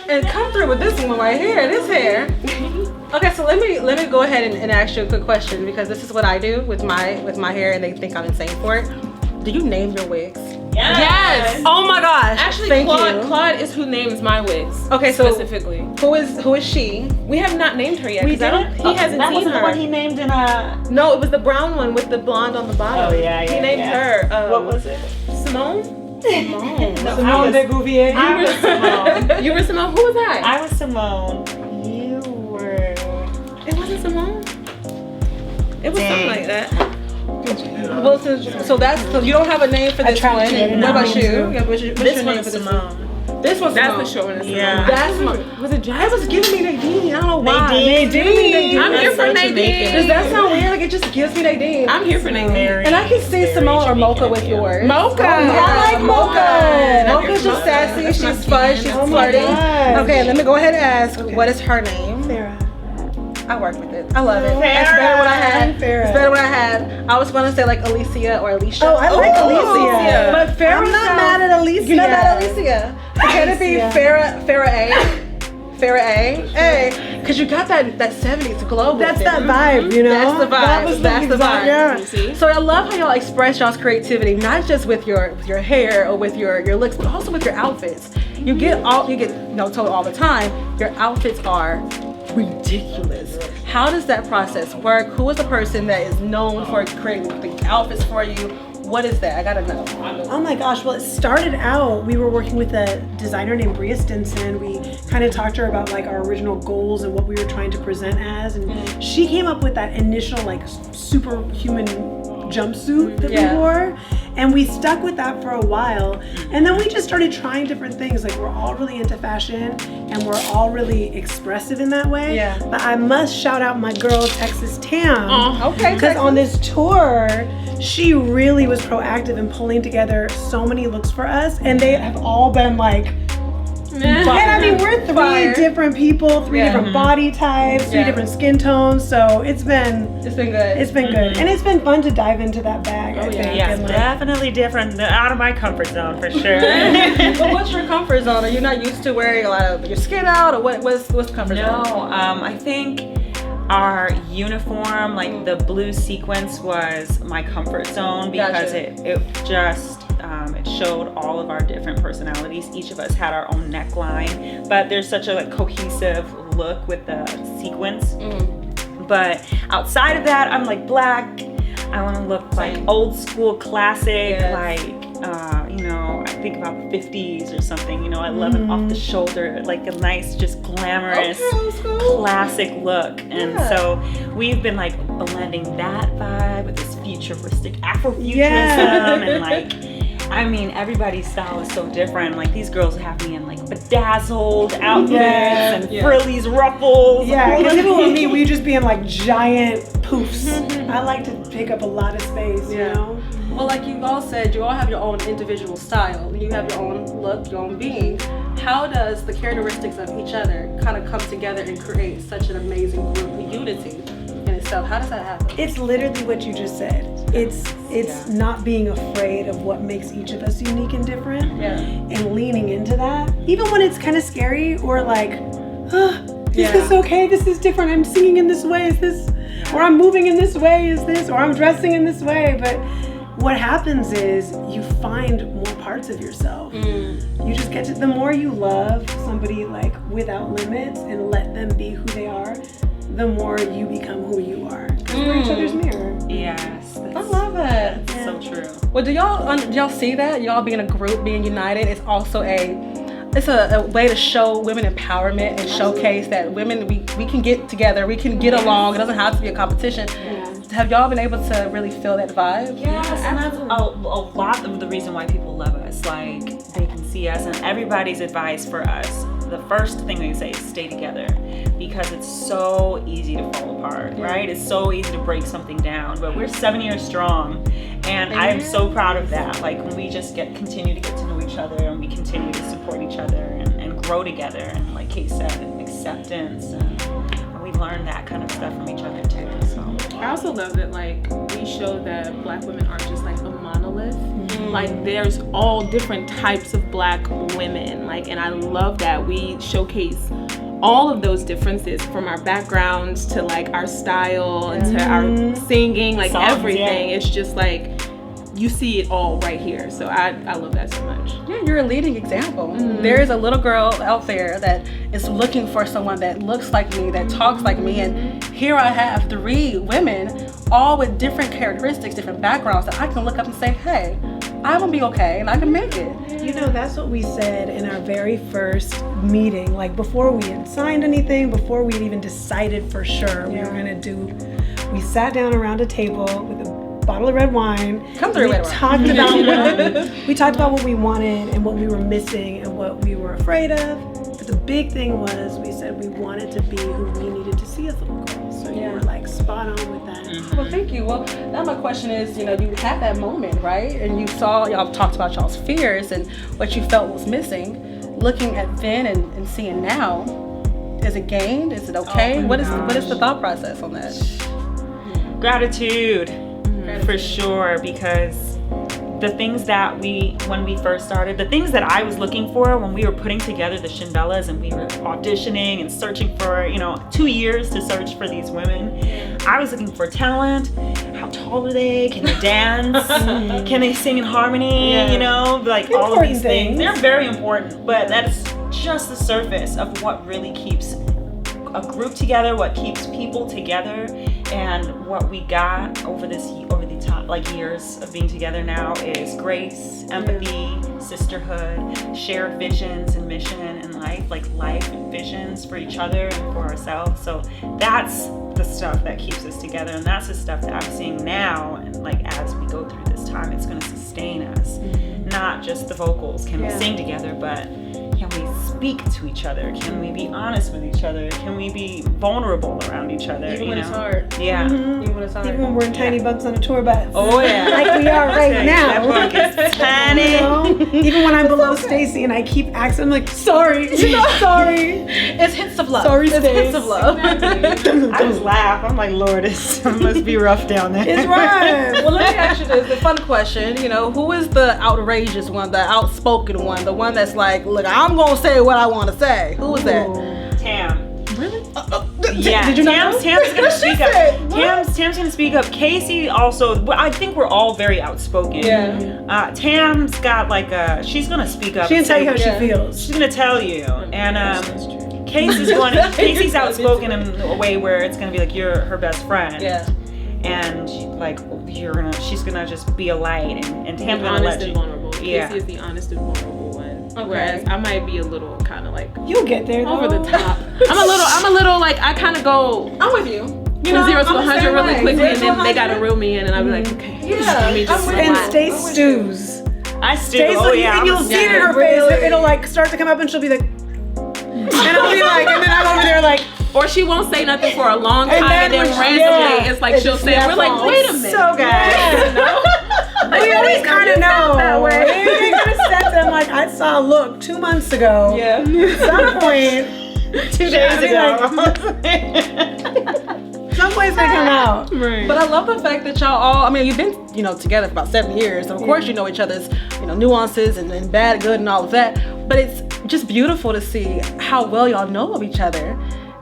and come through with this one right here, this hair. Okay, so let me go ahead and ask you a quick question, because this is what I do with my hair, and they think I'm insane for it. Do you name your wigs? Yes. Oh my gosh. Actually, Claude is who names my wigs. Okay, so specifically, who is she? We have not named her yet. We didn't. He hasn't that seen wasn't her. the one he named in a. No, it was the brown one with the blonde on the bottom. Oh yeah. He named her. What was it? Simone. Simone. No, Simone de Gouvier. I was Simone. You were Simone. Who was I? I was Simone. You were. It wasn't Simone. It was something like that. Well, so you don't have a name for this one. What about you? Yeah, what's your name for this one? This one's That's Simone. the short one. Yeah. That's my. Was it It Jazz? was giving me Nadine. I don't know why. Nadine. I'm here for That's so Nadine. Does that sound weird? Like it just gives me Nadine. I'm here for Nadine. And I can see Simone or Mocha with yours. Mocha. I like Mocha. Mocha. Mocha's just sassy. That's my She's fun. skin. She's Oh my flirty. gosh. Okay, let me go ahead and ask. What is her name? Farrah. I work with it. I love it. That's better than what I had. Farrah. It's better than what I had. I was going to say like Alicia or Alicia. Oh, I like Ooh. Alicia. But Farrah I'm not sounds- mad at Alicia. You're not mad at Alicia. Can it be Farrah A? Farrah A? Hey, because you got that 70s glow with That's it. that vibe, you know. That's the vibe. That was That's the vibe. Yeah. See? So I love how y'all express y'all's creativity, not just with your hair or with your looks, but also with your outfits. You get told all the time, your outfits are ridiculous. How does that process work? Who is the person that is known for creating the outfits for you? What is that? I gotta know. Oh my gosh, well it started out, we were working with a designer named Bria Stinson. We kind of talked to her about like our original goals and what we were trying to present as, and she came up with that initial like superhuman jumpsuit that we wore, and we stuck with that for a while, and then we just started trying different things. Like we're all really into fashion and we're all really expressive in that way. Yeah. But I must shout out my girl Texas Tam. Okay, Because on this tour, she really was proactive in pulling together so many looks for us, and they have all been like, and I mean, we're three different people, three different body types, three different skin tones, so it's been good. It's been good, and it's been fun to dive into that bag. I think. Yes, and, like, definitely different. Out of my comfort zone for sure. But what's your comfort zone? Are you not used to wearing a lot of your skin out, or what's the comfort zone? No, I think our uniform, like the blue sequence, was my comfort zone because it just it showed all of our different personalities. Each of us had our own neckline, but there's such a like cohesive look with the sequence. But outside of that, I'm like black. I want to look like old school classic, like I think about 50s or something. I love an off the shoulder, like a nice, just glamorous, classic look. And so we've been like blending that vibe with this futuristic Afrofuturism, and like, I mean, everybody's style is so different. Like these girls have me in like bedazzled outfits and frillies, ruffles. Yeah, because people with me, we just be in like giant poofs. I like to pick up a lot of space, you know? Well, like you all said, you all have your own individual style. You have your own look, your own being. How does the characteristics of each other kind of come together and create such an amazing group unity in itself? How does that happen? It's literally what you just said. It's not being afraid of what makes each of us unique and different, and leaning into that. Even when it's kind of scary or like, is this okay? This is different. I'm singing in this way. Is this, or I'm moving in this way? Is this, or I'm dressing in this way? But what happens is you find more parts of yourself. You just get to, the more you love somebody like without limits and let them be who they are, the more you become who you are. Because we're each other's mirror. Yes. I love it. That's so true. Well, do y'all see that? Y'all being a group, being united, is also it's a way to show women empowerment and showcase that women, we can get together, we can get along. It doesn't have to be a competition. Have y'all been able to really feel that vibe? Yes, and that's a lot of the reason why people love us. Like, they can see us, and everybody's advice for us, the first thing they say is stay together, because it's so easy to fall apart, right? It's so easy to break something down, but we're 7 years strong, and I am so proud of that. Like, when we just continue to get to know each other, and we continue to support each other and grow together, and like Kate said, acceptance, and we learn that kind of stuff from each other too. So I also love that, like, we show that Black women aren't just like a monolith. Like there's all different types of Black women. Like, and I love that we showcase all of those differences, from our backgrounds to like our style and to our singing, like Songs, everything. yeah. It's just like you see it all right here. So I love that so much. Yeah, you're a leading example. There's a little girl out there that is looking for someone that looks like me, that talks like me, and here I have 3 women, all with different characteristics, different backgrounds, that I can look up and say, hey, I'm gonna be okay and I can make it. You know, that's what we said in our very first meeting, like before we had signed anything, before we had even decided for sure we were gonna do. We sat down around a table with a bottle of red wine. We talked about what we wanted and what we were missing and what we were afraid of. But the big thing was, we said we wanted to be who we needed to see as little girls. So you were like spot on with that. Well, thank you. Well, now my question is, you had that moment, right? And you saw, y'all talked about y'all's fears and what you felt was missing. Looking at then and seeing now, is it gained? Is it okay? What is the thought process on that? Gratitude. For sure, because the things that when we first started, the things that I was looking for when we were putting together the Shindellas and we were auditioning and searching for, 2 years to search for these women, I was looking for talent. How tall are they? Can they dance? Can they sing in harmony? Like all of these things. They're very important, but that's just the surface of what really keeps a group together, what keeps people together. And what we got over the time, like years of being together now, is grace, empathy, sisterhood, shared visions and mission in life, like life visions for each other and for ourselves. So that's the stuff that keeps us together, and that's the stuff that I'm seeing now. And like as we go through this time, it's going to sustain us. Not just the vocals. Can we sing together, but can we speak to each other? Can we be honest with each other? Can we be vulnerable around each other? Even when it's hard. Yeah. Even when it's hard. Even when we're in tiny bunks on a tour bus. Oh yeah. Like we are right now. That book is tiny. Even when I'm below Stacy and I keep asking, I'm like, sorry. Sorry. It's hints of love. Sorry, it's hints of love. I just laugh. I'm like, Lord, it must be rough down there. It's right. Well, let me ask you this, the fun question. Who is the outrageous one, the outspoken one, the one that's like, look, I'm gonna say what I want to say? Who is that? Tam. Really? Yeah. Did you Tam's gonna speak up. What? Tam's gonna speak up. Casey also. I think we're all very outspoken. Yeah. Tam's got she's gonna speak up. She can tell you how she feels. She's gonna tell you. And Casey's outspoken in a way where it's gonna be like you're her best friend. Yeah. And she's gonna just be a light, and Tam's gonna honest let you. and vulnerable. Yeah. Casey is the honest and vulnerable one. Okay. Whereas I might be a little kind of like You'll get there though. over the top. I'm a little like I kind of go I'm with you. from 0 to 100 really quickly, and then they gotta reel me in, and I'll be like, okay, let me just And relax. Stace stews. I still. Stace, Oh yeah. and you'll see it in her face. It'll like start to come up, and she'll be like, and I'll be like, and then I'm over there like. Or she won't say nothing for a long time, and then when randomly it's like she'll say, we're like, wait a minute. So good. We always kind of know that way. We kind of said them like, I saw a look 2 months ago. Yeah. At some point, 2 days ago. some place they come out. Right. But I love the fact that y'all all, you've been, together for about 7 years. So of course you know each other's, nuances and bad, good, and all of that. But it's just beautiful to see how well y'all know of each other.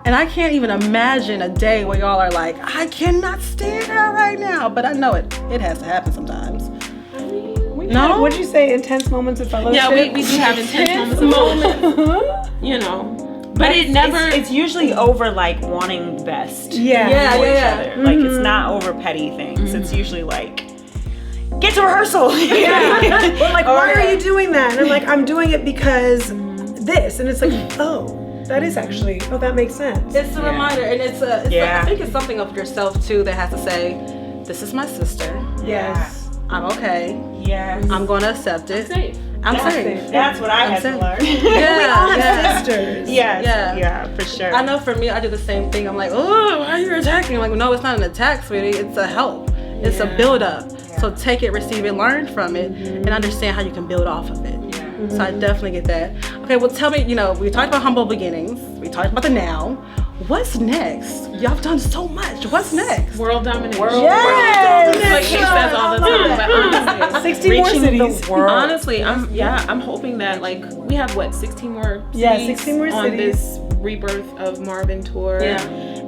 And I can't even imagine a day where y'all are like, I cannot stand her right now. But I know it has to happen sometimes. No? What'd you say? Intense moments of fellowship? Yeah, we do have intense moments. But it never. It's usually over wanting the best. Yeah. For each other. Like it's not over petty things. It's usually get to rehearsal. Yeah. But why are you doing that? And I'm like, I'm doing it because this. And it's like, oh. That is actually, that makes sense. It's a reminder, and I think it's something of yourself too that has to say, this is my sister. Yes. I'm okay. Yes. I'm going to accept it. safe. I'm safe. That's what I had to learn. We all have sisters. Yes. Yeah. Yeah, for sure. I know for me, I do the same thing. I'm like, oh, why are you attacking? I'm like, no, it's not an attack, sweetie. It's a help. It's a build up. Yeah. So take it, receive it, learn from it, and understand how you can build off of it. So I definitely get that. Okay, well tell me, we talked about humble beginnings. We talked about the now. What's next? Y'all have done so much. What's next? World domination. Yes. That's what Kate says all the time. But honestly, 60 more cities. the world. honestly, I'm hoping that like we have 16 more cities 16 more on cities. this rebirth of Marvin tour. Yeah.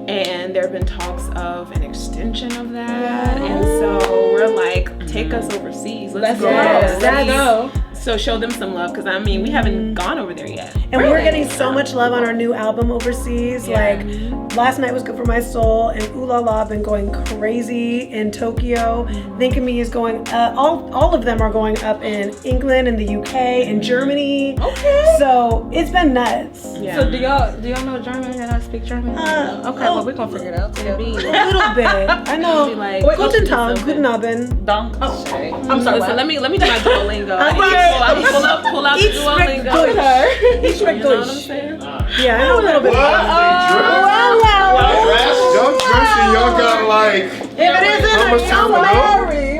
And there have been talks of an extension of that. And so we're like, take us overseas. Let's go. Let's go. So show them some love, because I mean, we haven't gone over there yet. And we're getting so much love on our new album overseas. Yeah. Like last night was Good for My Soul, and Ooh La La been going crazy in Tokyo. Think of Me is going. All of them are going up in England, and the UK, and Germany. Okay. So it's been nuts. Yeah. So do y'all know German? Can I speak German? Okay, well we're gonna figure it out together. A little bit. I know. Be like, Guten Tag, Guten Abend. Danke. Okay. I'm sorry. Listen, let me do my Duolingo. Okay. Pull out the Duolingo. Ich spreche You know what I'm Deutsch. saying? Yeah, I know a little bit. Y'all dressing, y'all got like. If it isn't, How much time to go?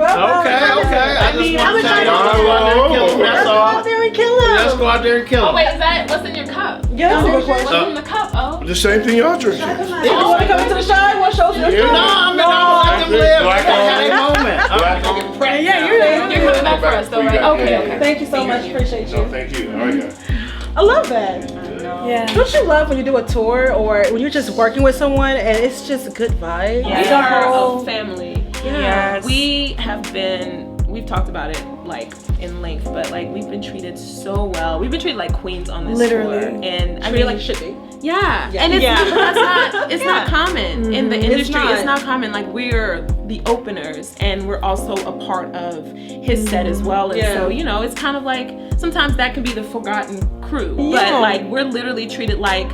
Okay. I just want to tell y'all go out there and kill them. That's all. Out there and kill them. Let's go out there and kill Oh them. wait, is that what's in your cup? Yes. What's in the cup? Oh. The same thing y'all drinking. You want to come into the shine? What shows your Yeah. stuff? No, let them live. Black They on. had a moment. Black on. Yeah, you're there. You're coming back for us though, right? Okay. Thank you so much. Appreciate No, you. thank you. All right, guys. I love that. Yeah. Don't you love when you do a tour or when you're just working with someone and it's just a good vibe? Yeah. We are a family. Yes. We've talked about it like in length, but like we've been treated so well. We've been treated like queens on this Literally. tour, and I I mean, feel like it should be. yeah, Yeah. and it's Yeah. not, but that's not. It's not common in the industry. not. It's not common. Like we're the openers, and we're also a part of his set as well. And Yeah. so it's kind of like sometimes that can be the forgotten crew, Yeah. but like we're literally treated like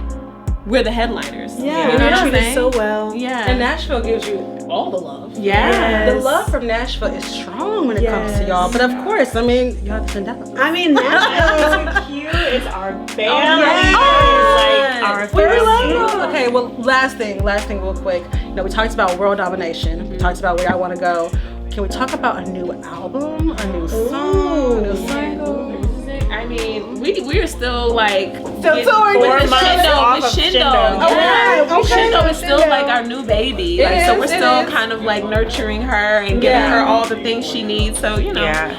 we're the headliners. Yeah, you know we're what I'm treated saying? so well. Yeah. And Nashville gives you all the love. Yes. The love from Nashville is strong when it comes to y'all. But of course, I mean, y'all have Shindellas. I mean, Nashville. It's cute. It's our family. yes. It's like our We family. love you. Okay, well, last thing real quick. We talked about world domination. We talked about where I want to go. Can we talk about a new album, a new song, a new single? I mean, we're still like Still touring with with the Shindo. Shindo. With Shindo. Okay, Yeah. okay. Shindo is still Shindo. like our new baby. It Like so is, we're it still is. kind of like nurturing her and giving Yeah. her all the things she needs. So Yeah.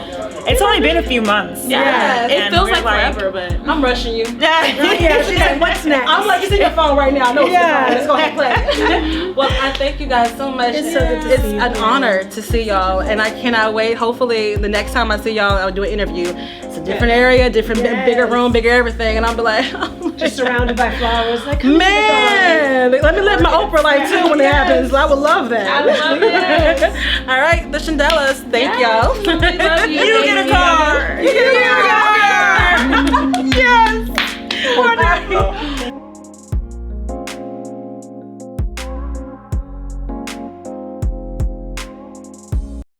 It's only been a few months. Yeah. It And feels we're like forever, but I'm rushing you. Yeah, she's like, what's next? I'm like, it's in your phone right now. No, Yeah. let's go ahead and play. Well, I thank you guys so much. It's so good to see you. It's an honor to see y'all, and I cannot wait. Hopefully, the next time I see y'all, I'll do an interview. It's a different area, bigger room, bigger everything, and I'll be like, Just surrounded by flowers. Like, come man, let me live my Oprah life too when it happens. I would love that. I love it. All right, the Shindellas. Thank y'all. love you. You get a car. You get a car. Yes. Wonderful.